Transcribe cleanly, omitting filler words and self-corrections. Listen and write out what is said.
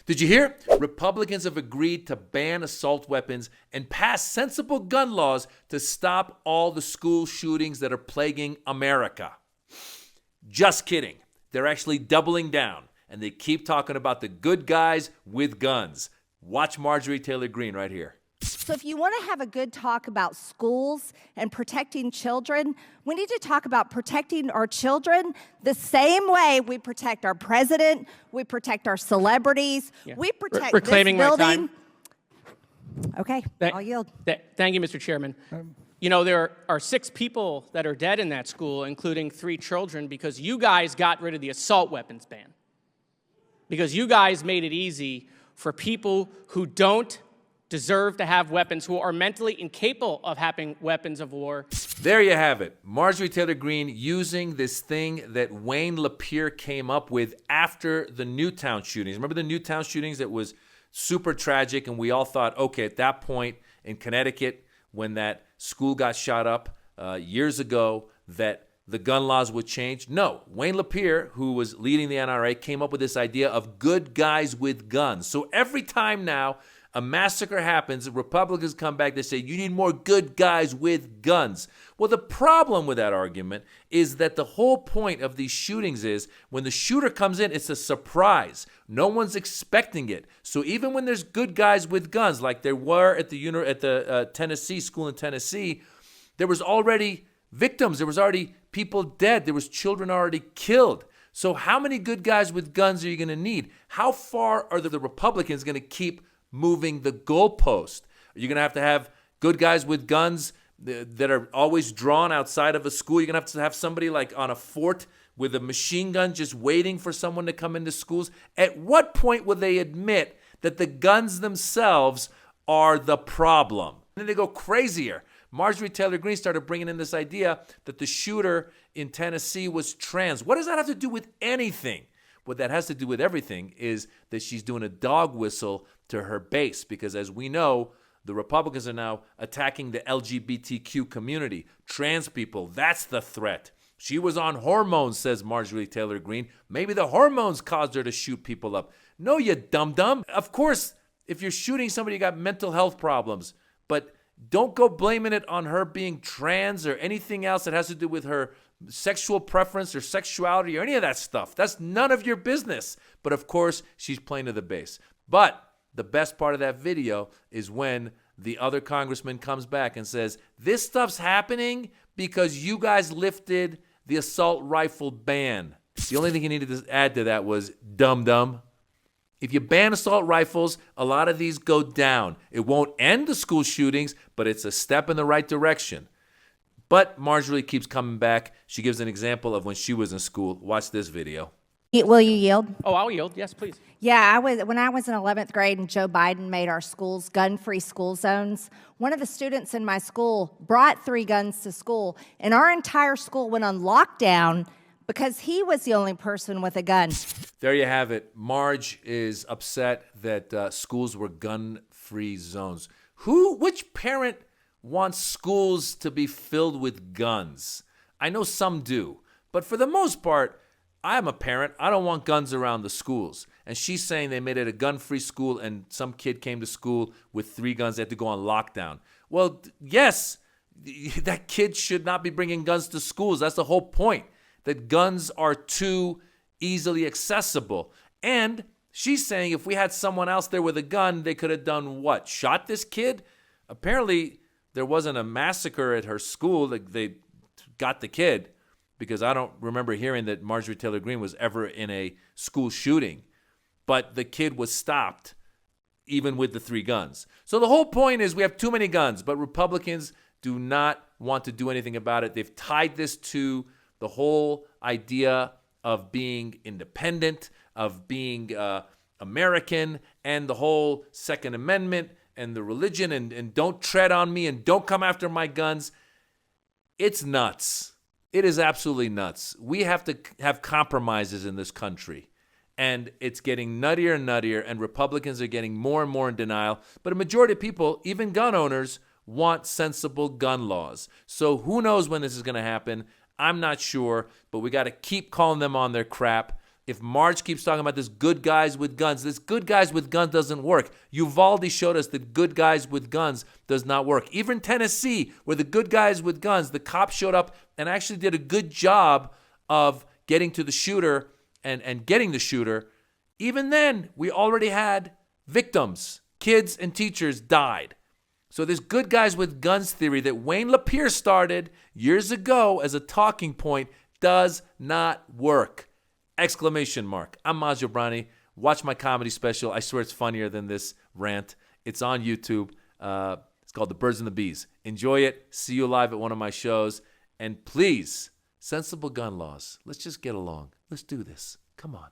Did you hear? Republicans have agreed to ban assault weapons and pass sensible gun laws to stop all the school shootings that are plaguing America. Just kidding. They're actually doubling down, and they keep talking about the good guys with guns. Watch Marjorie Taylor Greene right here. So if you want to have a good talk about schools and protecting children, we need to talk about protecting our children the same way we protect our president, we protect our celebrities, we protect reclaiming this building. my time. Okay, I'll yield. Thank you, Mr. Chairman. You know, there are 6 people that are dead in that school, including 3 children, because you guys got rid of the assault weapons ban. Because you guys made it easy for people who don't deserve to have weapons, who are mentally incapable of having weapons of war. There you have it. Marjorie Taylor Greene using this thing that Wayne LaPierre came up with after the Newtown shootings. Remember the Newtown shootings? That was super tragic, and we all thought, okay, at that point in Connecticut, when that school got shot up years ago, that the gun laws would change. No, Wayne LaPierre, who was leading the NRA, came up with this idea of good guys with guns. So every time now a massacre happens, Republicans come back, they say, you need more good guys with guns. Well, the problem with that argument is that the whole point of these shootings is when the shooter comes in, it's a surprise. No one's expecting it. So even when there's good guys with guns, like there were at the Tennessee school in Tennessee, there was already victims. There was already people dead. There was children already killed. So how many good guys with guns are you going to need? How far are the Republicans going to keep moving the goalpost? Are you going to have good guys with guns that are always drawn outside of a school? You're going to have somebody like on a fort with a machine gun just waiting for someone to come into schools? At what point will they admit that the guns themselves are the problem? And then they go crazier. Marjorie Taylor Greene started bringing in this idea that the shooter in Tennessee was trans. What does that have to do with anything? What that has to do with everything is that she's doing a dog whistle to her base, because as we know, the Republicans are now attacking the LGBTQ community. Trans people, that's the threat. She was on hormones, says Marjorie Taylor Greene. Maybe the hormones caused her to shoot people up. No, you dum-dum. Of course, if you're shooting somebody, you got mental health problems. But don't go blaming it on her being trans or anything else that has to do with her sexual preference or sexuality or any of that stuff. That's none of your business. But of course, she's playing to the base. But the best part of that video is when the other congressman comes back and says, this stuff's happening because you guys lifted the assault rifle ban. The only thing he needed to add to that was dum-dum. If you ban assault rifles, a lot of these go down. It won't end the school shootings, but it's a step in the right direction. But Marjorie keeps coming back. She gives an example of when she was in school. Watch this video. Will you yield? Oh, I'll yield. Yes, please. Yeah, when I was in 11th grade and Joe Biden made our schools gun-free school zones, one of the students in my school brought 3 guns to school, and our entire school went on lockdown because he was the only person with a gun. There you have it. Marge is upset that schools were gun-free zones. Which parent wants schools to be filled with guns? I know some do, but for the most part, I'm a parent. I don't want guns around the schools. And she's saying they made it a gun-free school and some kid came to school with 3 guns. They had to go on lockdown. Well, yes, that kid should not be bringing guns to schools. That's the whole point, that guns are too easily accessible. And she's saying if we had someone else there with a gun, they could have done what? Shot this kid? Apparently, there wasn't a massacre at her school. They got the kid, because I don't remember hearing that Marjorie Taylor Greene was ever in a school shooting. But the kid was stopped, even with the 3 guns. So the whole point is we have too many guns, but Republicans do not want to do anything about it. They've tied this to the whole idea of being independent, of being American, and the whole Second Amendment and the religion and don't tread on me and don't come after my guns. It's nuts. It is absolutely nuts. We have to have compromises in this country. And it's getting nuttier and nuttier, and Republicans are getting more and more in denial. But a majority of people, even gun owners, want sensible gun laws. So who knows when this is going to happen? I'm not sure, but we got to keep calling them on their crap. if Marge keeps talking about this good guys with guns doesn't work. Uvalde showed us that good guys with guns does not work. Even Tennessee, where the good guys with guns, the cops showed up and actually did a good job of getting to the shooter and getting the shooter. Even then, we already had victims. Kids and teachers died. So this good guys with guns theory that Wayne LaPierre started years ago as a talking point does not work. Exclamation mark. I'm Maz Jobrani. Watch my comedy special. I swear it's funnier than this rant. It's on YouTube. It's called The Birds and the Bees. Enjoy it. See you live at one of my shows. And please, sensible gun laws. Let's just get along. Let's do this. Come on.